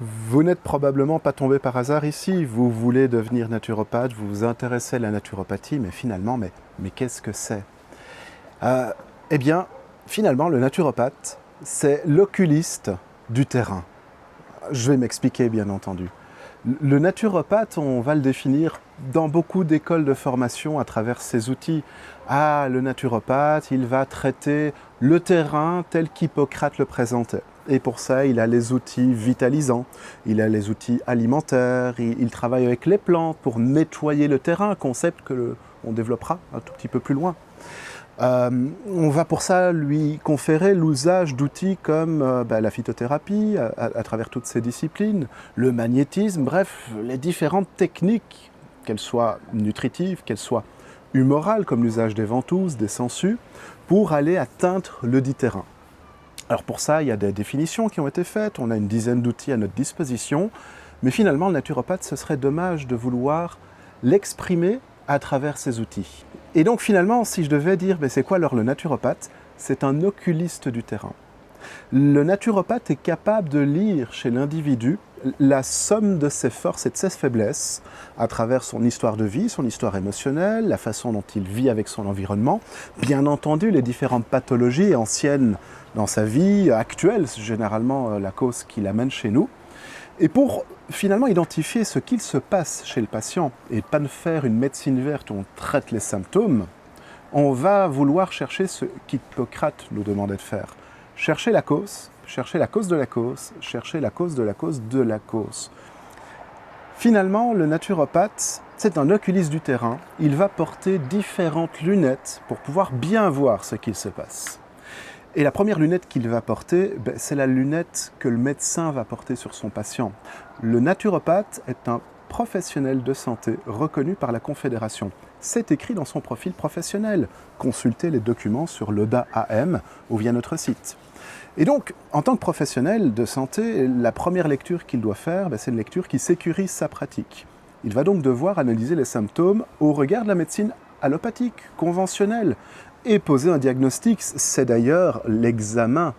Vous n'êtes probablement pas tombé par hasard ici. Vous voulez devenir naturopathe, vous vous intéressez à la naturopathie, mais finalement, mais qu'est-ce que c'est? Euh, eh bien, finalement, le naturopathe, c'est l'oculiste du terrain. Je vais m'expliquer, bien entendu. Le naturopathe, on va le définir dans beaucoup d'écoles de formation à travers ses outils. Ah, le naturopathe, il va traiter le terrain tel qu'Hippocrate le présentait. Et pour ça, il a les outils vitalisants, il a les outils alimentaires, il travaille avec les plantes pour nettoyer le terrain, concept que on développera un tout petit peu plus loin. On va pour ça lui conférer l'usage d'outils comme la phytothérapie à travers toutes ces disciplines, le magnétisme, bref, les différentes techniques, qu'elles soient nutritives, qu'elles soient humorales, comme l'usage des ventouses, des sangsues, pour aller atteindre le dit terrain. Alors pour ça, il y a des définitions qui ont été faites, on a une dizaine d'outils à notre disposition, mais finalement, le naturopathe, ce serait dommage de vouloir l'exprimer à travers ces outils. Et donc finalement, si je devais dire, c'est quoi alors le naturopathe? C'est un oculiste du terrain. Le naturopathe est capable de lire chez l'individu la somme de ses forces et de ses faiblesses à travers son histoire de vie, son histoire émotionnelle, la façon dont il vit avec son environnement, bien entendu les différentes pathologies anciennes dans sa vie, actuelle, c'est généralement la cause qui l'amène chez nous. Et pour finalement identifier ce qu'il se passe chez le patient et pas de faire une médecine verte où on traite les symptômes, on va vouloir chercher ce qu'Hippocrate nous demandait de faire. Chercher la cause de la cause, chercher la cause de la cause de la cause. Finalement, le naturopathe, c'est un oculiste du terrain. Il va porter différentes lunettes pour pouvoir bien voir ce qu'il se passe. Et la première lunette qu'il va porter, c'est la lunette que le médecin va porter sur son patient. Le naturopathe est un professionnel de santé reconnu par la Confédération. C'est écrit dans son profil professionnel. Consultez les documents sur l'ODA-AM ou via notre site. Et donc, en tant que professionnel de santé, la première lecture qu'il doit faire, c'est une lecture qui sécurise sa pratique. Il va donc devoir analyser les symptômes au regard de la médecine allopathique, conventionnelle, et poser un diagnostic. C'est d'ailleurs l'examen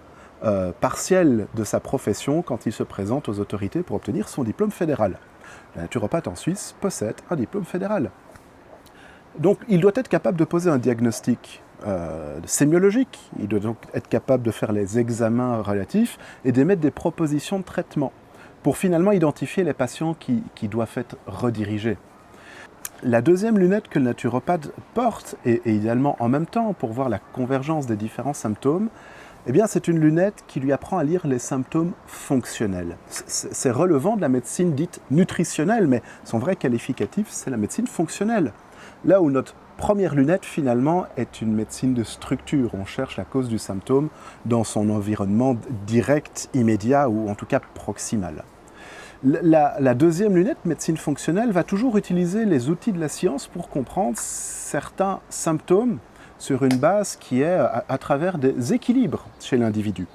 partiel de sa profession quand il se présente aux autorités pour obtenir son diplôme fédéral. Le naturopathe en Suisse possède un diplôme fédéral. Donc il doit être capable de poser un diagnostic sémiologique, il doit donc être capable de faire les examens relatifs et d'émettre des propositions de traitement pour finalement identifier les patients qui doivent être redirigés. La deuxième lunette que le naturopathe porte, et idéalement en même temps pour voir la convergence des différents symptômes, c'est une lunette qui lui apprend à lire les symptômes fonctionnels. C'est relevant de la médecine dite nutritionnelle, mais son vrai qualificatif, c'est la médecine fonctionnelle. Là où notre première lunette, finalement, est une médecine de structure. On cherche la cause du symptôme dans son environnement direct, immédiat ou en tout cas proximal. La deuxième lunette, médecine fonctionnelle, va toujours utiliser les outils de la science pour comprendre certains symptômes sur une base qui est à travers des équilibres chez l'individu.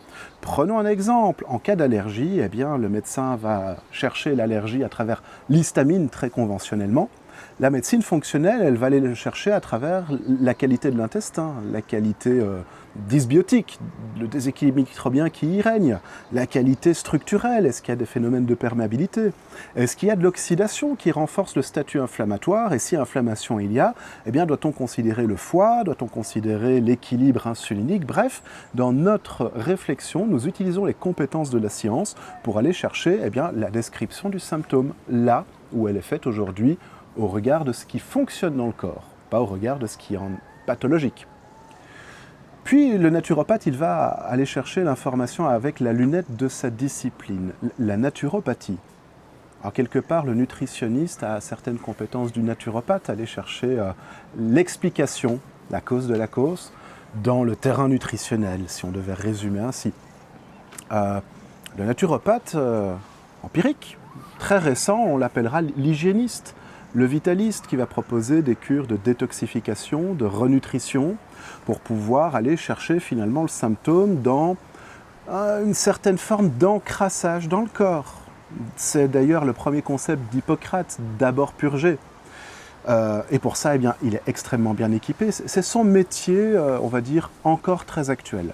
Prenons un exemple, en cas d'allergie, le médecin va chercher l'allergie à travers l'histamine très conventionnellement. La médecine fonctionnelle, elle va aller le chercher à travers la qualité de l'intestin, la qualité dysbiotique, le déséquilibre microbien qui y règne, la qualité structurelle, est-ce qu'il y a des phénomènes de perméabilité, est-ce qu'il y a de l'oxydation qui renforce le statut inflammatoire, et si inflammation il y a, doit-on considérer le foie, doit-on considérer l'équilibre insulinique, bref, dans notre réflexion, nous utilisons les compétences de la science pour aller chercher la description du symptôme, là où elle est faite aujourd'hui, au regard de ce qui fonctionne dans le corps, pas au regard de ce qui est pathologique. Puis le naturopathe, il va aller chercher l'information avec la lunette de sa discipline, la naturopathie. Alors quelque part, le nutritionniste a certaines compétences du naturopathe, aller chercher l'explication, la cause de la cause, dans le terrain nutritionnel, si on devait résumer ainsi. Le naturopathe empirique, très récent, on l'appellera l'hygiéniste. Le vitaliste qui va proposer des cures de détoxification, de renutrition, pour pouvoir aller chercher finalement le symptôme dans une certaine forme d'encrassage dans le corps. C'est d'ailleurs le premier concept d'Hippocrate, d'abord purger. Et pour ça, il est extrêmement bien équipé. C'est son métier, on va dire, encore très actuel.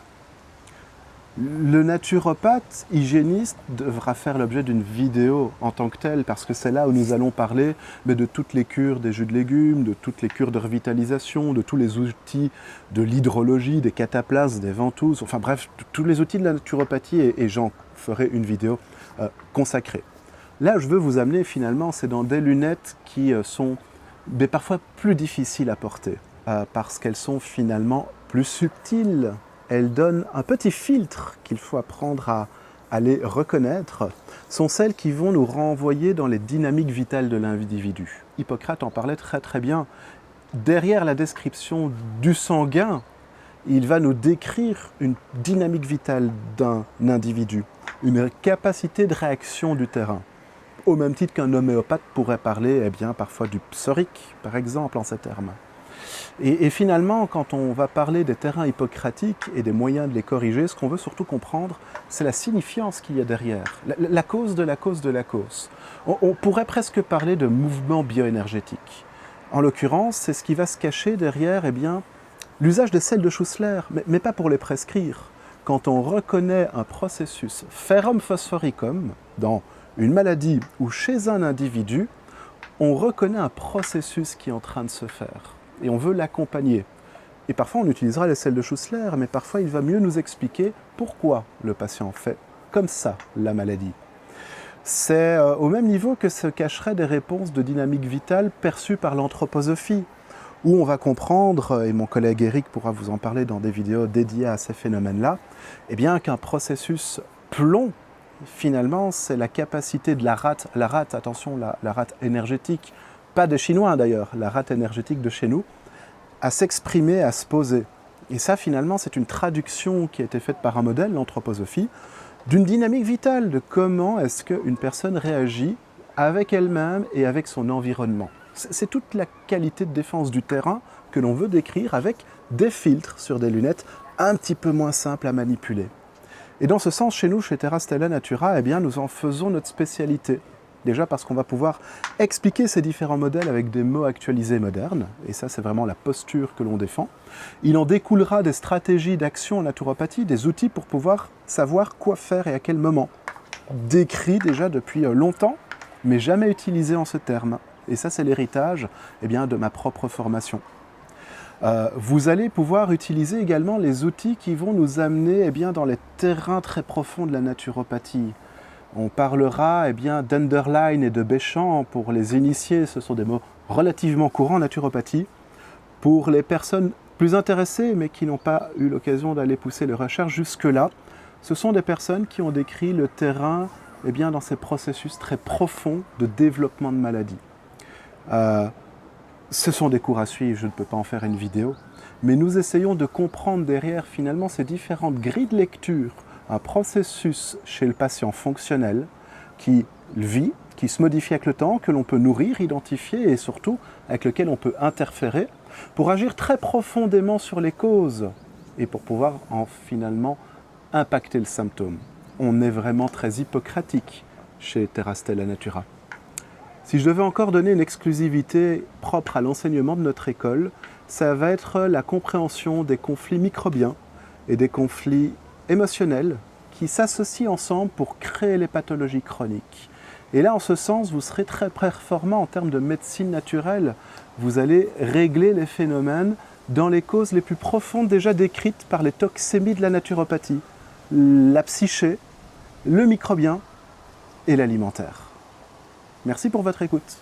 Le naturopathe hygiéniste devra faire l'objet d'une vidéo en tant que telle, parce que c'est là où nous allons parler de toutes les cures des jus de légumes, de toutes les cures de revitalisation, de tous les outils de l'hydrologie, des cataplasmes, des ventouses, enfin bref, tous les outils de la naturopathie, et j'en ferai une vidéo consacrée. Là, je veux vous amener finalement, c'est dans des lunettes qui sont parfois plus difficiles à porter, parce qu'elles sont finalement plus subtiles. Elles donnent un petit filtre qu'il faut apprendre à les reconnaître, sont celles qui vont nous renvoyer dans les dynamiques vitales de l'individu. Hippocrate en parlait très très bien. Derrière la description du sanguin, il va nous décrire une dynamique vitale d'un individu, une capacité de réaction du terrain. Au même titre qu'un homéopathe pourrait parler parfois du psorique, par exemple, en ces termes. Et finalement, quand on va parler des terrains hippocratiques et des moyens de les corriger, ce qu'on veut surtout comprendre, c'est la signifiance qu'il y a derrière, la cause de la cause de la cause. On pourrait presque parler de mouvement bioénergétique. En l'occurrence, c'est ce qui va se cacher derrière l'usage des sels de Schussler, mais pas pour les prescrire. Quand on reconnaît un processus ferrum phosphoricum dans une maladie ou chez un individu, on reconnaît un processus qui est en train de se faire. Et on veut l'accompagner. Et parfois on utilisera les sels de Schussler, mais parfois il va mieux nous expliquer pourquoi le patient fait comme ça la maladie. C'est au même niveau que se cacheraient des réponses de dynamique vitale perçues par l'anthroposophie, où on va comprendre, et mon collègue Eric pourra vous en parler dans des vidéos dédiées à ces phénomènes-là, qu'un processus plomb, finalement, c'est la capacité de la rate, attention, la rate énergétique, pas des Chinois d'ailleurs, la rate énergétique de chez nous, à s'exprimer, à se poser. Et ça, finalement, c'est une traduction qui a été faite par un modèle, l'anthroposophie, d'une dynamique vitale, de comment est-ce qu'une personne réagit avec elle-même et avec son environnement. C'est toute la qualité de défense du terrain que l'on veut décrire avec des filtres sur des lunettes un petit peu moins simples à manipuler. Et dans ce sens, chez nous, chez Terra Stella Natura, nous en faisons notre spécialité. Déjà parce qu'on va pouvoir expliquer ces différents modèles avec des mots actualisés modernes, et ça c'est vraiment la posture que l'on défend. Il en découlera des stratégies d'action en naturopathie, des outils pour pouvoir savoir quoi faire et à quel moment. Décrits déjà depuis longtemps, mais jamais utilisés en ce terme. Et ça c'est l'héritage de ma propre formation. Vous allez pouvoir utiliser également les outils qui vont nous amener dans les terrains très profonds de la naturopathie. On parlera d'Underline et de Béchamp pour les initiés, ce sont des mots relativement courants en naturopathie. Pour les personnes plus intéressées mais qui n'ont pas eu l'occasion d'aller pousser les recherches jusque-là, ce sont des personnes qui ont décrit le terrain dans ces processus très profonds de développement de maladies. Ce sont des cours à suivre, je ne peux pas en faire une vidéo, mais nous essayons de comprendre derrière finalement ces différentes grilles de lecture, un processus chez le patient fonctionnel qui vit, qui se modifie avec le temps, que l'on peut nourrir, identifier et surtout avec lequel on peut interférer pour agir très profondément sur les causes et pour pouvoir finalement impacter le symptôme. On est vraiment très hippocratique chez Terra Stella Natura. Si je devais encore donner une exclusivité propre à l'enseignement de notre école, ça va être la compréhension des conflits microbiens et des conflits émotionnels qui s'associent ensemble pour créer les pathologies chroniques. Et là, en ce sens, vous serez très performant en termes de médecine naturelle. Vous allez régler les phénomènes dans les causes les plus profondes déjà décrites par les toxémies de la naturopathie, la psyché, le microbien et l'alimentaire. Merci pour votre écoute.